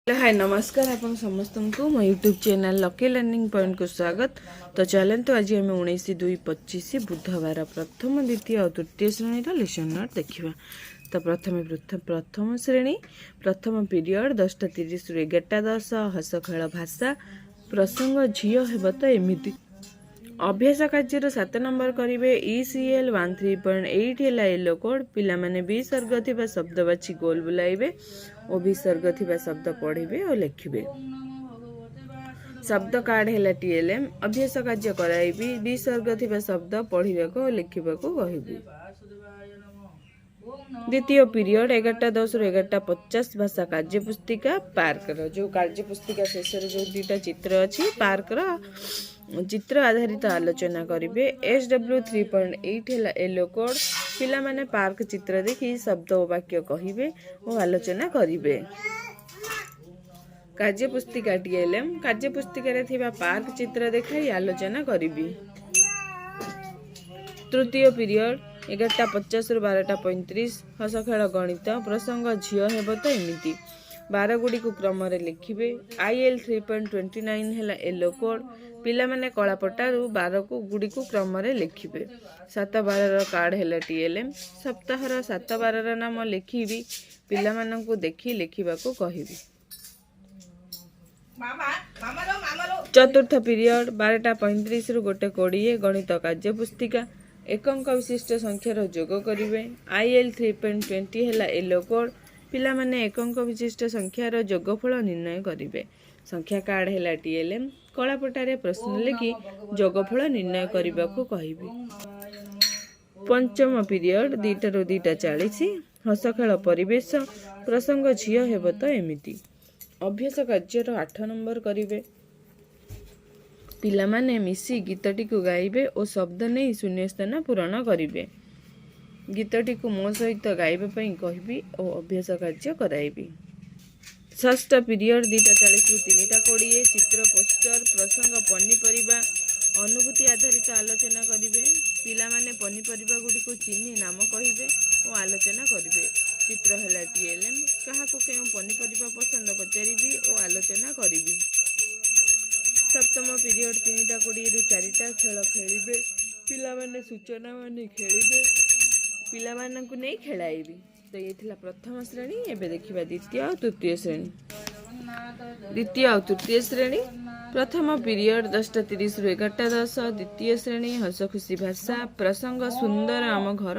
हाय नमस्कार आपण समस्त को मो YouTube channel lucky learning point को स्वागत। तो चलते आज आम 19/2/25 बुधवार प्रथम द्वितीय और तृतीय श्रेणी लेसन नोट देखा। तो प्रथम श्रेणी प्रथम पीरियड 10:30 रु 11:10 हस खेल भाषा प्रसंग झील हेब तो एमती। अभ्यास कार्य 7 नंबर करेंगे ECL 13.8 है येलो कोड। पिला माने विसर्ग थिबा शब्द बाछी गोल बुलाइबे और विसर्ग थिबा शब्द पढ़े और लिखिबे। शब्द कार्ड है TLM। अभ्यास कार्य कराइबी विसर्ग थिबा शब्द पढ़ा और लिखा कहबी। द्वितीय पीरियड 11:10 रु 11:50 भाषा कार्य पुस्तिका पार्कर जो कार्य पुस्तिका शेष जो दुटा चित्र अच्छी पार्कर चित्र आधारित आलोचना करेंगे। SW 3.8 है येलो कोड। पिला माने पार्क चित्र देखी शब्द और वाक्य कहिबे और आलोचना करेंगे। कार्य पुस्तिका TLM कार्य पुस्तिका थिबा पार्क चित्र देखाई आलोचना करेंगे। तृतीय पीरियड 11:50 रु 12:35 हस खेल गणित प्रसंग झील हेब तो एमती। 12 गुड़ी को क्रम लिखिबे। IL 3.29 है येलो कोड। पिला माने कलापटारू 12 गुड़ी को क्रम लिखिबे। 7/12 कार्ड है TLM। सप्ताहर 7/12 नाम लिखिबी। पिला माननकु देखी लिखिबा को कहिबी। चतुर्थ पीरियड 12:35 रु 1:20 गणित कार्य पुस्तिका एक अंक विशिष्ट संख्यार जोग करेंगे। IL 3.20 है येलो कोड। पिला माने एक अंक विशिष्ट संख्यार जोगफल निर्णय करेंगे। संख्या कार्ड है TLM। कलापटारे प्रश्न लिखि जोगफल निर्णय करने को कहबी। पंचम पीरियड 2 रु 2:40 हस खेल परिवेश प्रसंग झील हेब तो एमती। अभ्यास कार्य 8 नंबर करेंगे। पिला माने मिसी गीतटी को गाइबे और शब्द नहीं शून्य स्थान पूरण करेंगे। गीतटी को मो सहित गाइबा पई कहबी और अभ्यास कार्य कराइबी। षष्ठ पीरियड 2:40 रु 3:20 चित्र पोस्टर प्रसंग पनीपरिबा अनुभूति आधारित आलोचना करेंगे। पिला माने पनीपरिबा गुडी को चिन्ह नाम कहिबे और आलोचना करेंगे। चित्र है TLM कहा को केउ पनीपरिबा पसंद पचारिबी और आलोचना करेंगे। सप्तम पीरियड 3:20 रु 4टा खेल खेलिबे। पिला माने सूचना माने खेलिबे। पिला माननकु नहीं खेलाइबी। तो ये थिला प्रथम श्रेणी। एबे देखिबा द्वितीय और तृतीय श्रेणी। द्वितीय और तृतीय श्रेणी प्रथम पीरियड 10:30 रु 11:10 द्वितीय श्रेणी हस खुशी भाषा प्रसंग सुंदर आम घर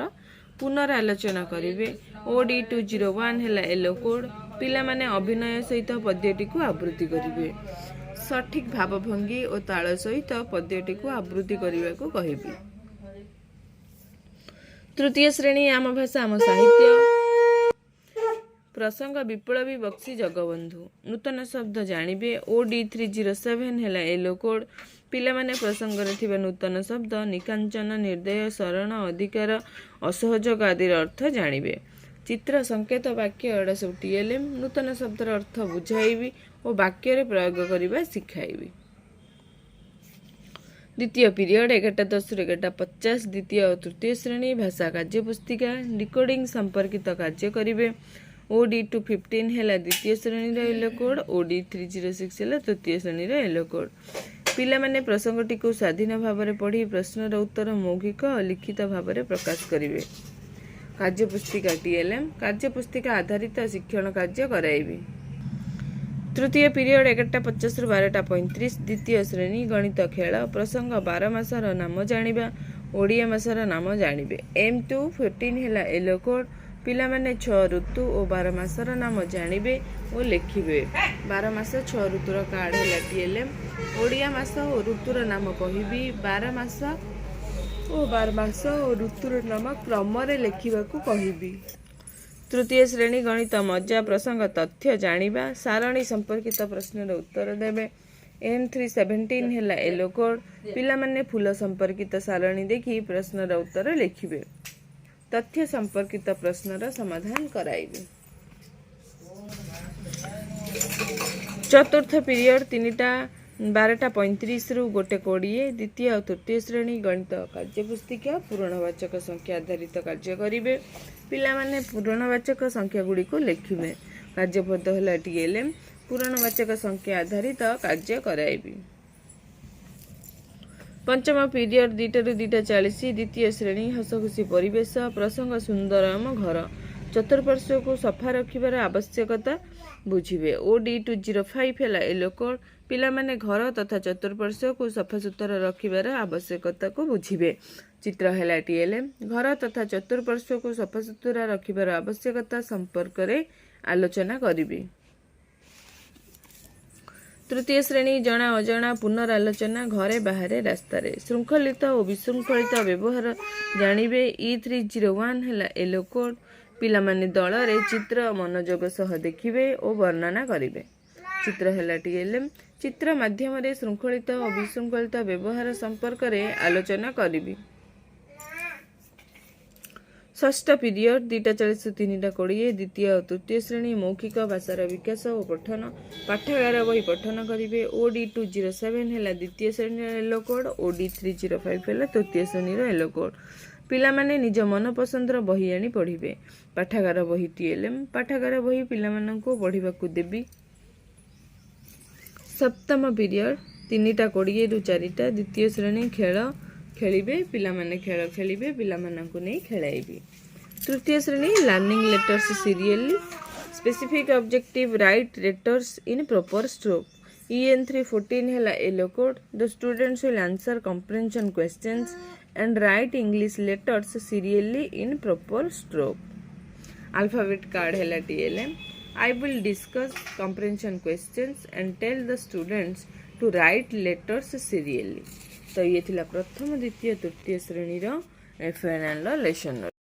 पुनरालोचना करेंगे। OD 201 है येलो कोड। पिला माने अभिनय सहित पद्यटी को आवृत्ति करेंगे। सठिक भावभंगी और ताल सहित पद्यटी को आवृत्ति करने को कहबी। तृतीय श्रेणी आम भाषा आम साहित्य प्रसंग विप्लवी बक्सी जगबंधु नूतन शब्द जानिबे। OD 307 है येलो कोड। पिला माने प्रसंग रे थिबा नूतन शब्द निकांचन निर्दय शरण अधिकार असहयोग आदि अर्थ जानिबे। चित्र संकेत वाक्य एडा सब TLM नूतन शब्दर अर्थ बुझाइबी और वाक्य रे प्रयोग करबा सिखाइबी। द्वितीय पीरियड 11:10 रु 11:50 द्वितीय और तृतीय श्रेणी भाषा कार्य पुस्तिका डिकोडिंग संपर्कित कार्य करेंगे। OD 215 है द्वितीय श्रेणी येलो कोड। OD 306 है तृतीय श्रेणी येलो कोड। पिला माने प्रसंगटी को स्वाधीन भाव में पढ़ी प्रश्नर उत्तर मौखिक और लिखित भाव में प्रकाश करेंगे। कार्य पुस्तिका TLM कार्य पुस्तिका आधारित शिक्षण कार्य कराइबी। तृतीय पीरियड 11:50 रु 12:35 द्वितीय श्रेणी गणित खेल प्रसंग 12 मासर नाम जानिबा ओडिया मासर नाम जानिबे। M2 14 है येलो कोड। पिला माने 6 ऋतु और 12 मासर नाम जानिबे और लिखिबे। 12 मास 6 ऋतुर कार्ड है TLM। ओडिया मास और ऋतुर नाम कहबी। 12 मास और ऋतुर नाम क्रम लिखा कहबी। तृतीय श्रेणी गणित मजा प्रसंग तथ्य जानिबा सारणी संपर्कित प्रश्नर उत्तर देबे। M317 है येलो कोड। पिला माने फूल संपर्कित सारणी देखी प्रश्नर उत्तर लिखिबे। तथ्य संपर्कित प्रश्नर समाधान कराइबे। चतुर्थ पीरियड 12:35 रु 1:20 द्वितीय और तृतीय श्रेणी गणित कार्य पुस्तिका पूर्णवाचक संख्या आधारित कार्य करेंगे। पिला माने पूर्णवाचक संख्या गुड़ी को लिखिबे। कार्यपद है TLM पूरणवाचक संख्या आधारित कार्य कराइबी। पंचम पीरियड 2 ରୁ 2:40 द्वितीय श्रेणी हसखुशी परिवेश प्रसंग सुंदर आम घर चतुर्पार्श्व को सफा रखिबार आवश्यकता बुझिबे। OD205 है येलो कोड पिला माने घर तथा चतुर्पार्श्व को सफा सुतरा रखिबार आवश्यकता को बुझिबे। चित्र है TLM घर तथा चतुर्पार्श्व को सफा सुतरा रखिबार आवश्यकता संपर्क रे आलोचना करिबे। तृतीय श्रेणी जना अजना पुनरालोचना घरे बाहरे रास्तारे श्रृंखलित और विशृंखलित व्यवहार जानिबे। E301 है येलो कोड पिला माने दल रे चित्र मनोयोग सह देखिबे और वर्णना करिबे। चित्र है TLM चित्र माध्यम रे श्रृंखलित और विशृंखलित व्यवहार संपर्क रे आलोचना करिबे। षष्ठ पीरियड 2:40 3:20 द्वितीय और तृतीय श्रेणी मौखिक भाषार विकास और पठन पाठागार बही पठन करेंगे। OD207 है द्वितीय श्रेणी येलो कोड OD305 है तृतीय श्रेणी येलो कोड पिला माने निज मन पसंदर बही आनी पढ़िबे। पाठागार बही TLM पाठागार बही पिला माननको पढ़िबाकू देबी। सप्तम पीरियड 3:20 ରୁ 4 द्वितीय श्रेणी खेल खेलिबे पिला माने खेल खेलिबे पिला माननको नै खेलाइबे। तृतीय श्रेणी learning letters serially specific objective write letters in proper stroke. EN314 है yellow code the students will answer comprehension questions and right English letters serially in proper stroke. Alphabet card है TLM I will discuss comprehension questions and tell the students to write letters serially। तो ये थिला प्रथम द्वितीय तृतीय श्रेणी रो final lesson.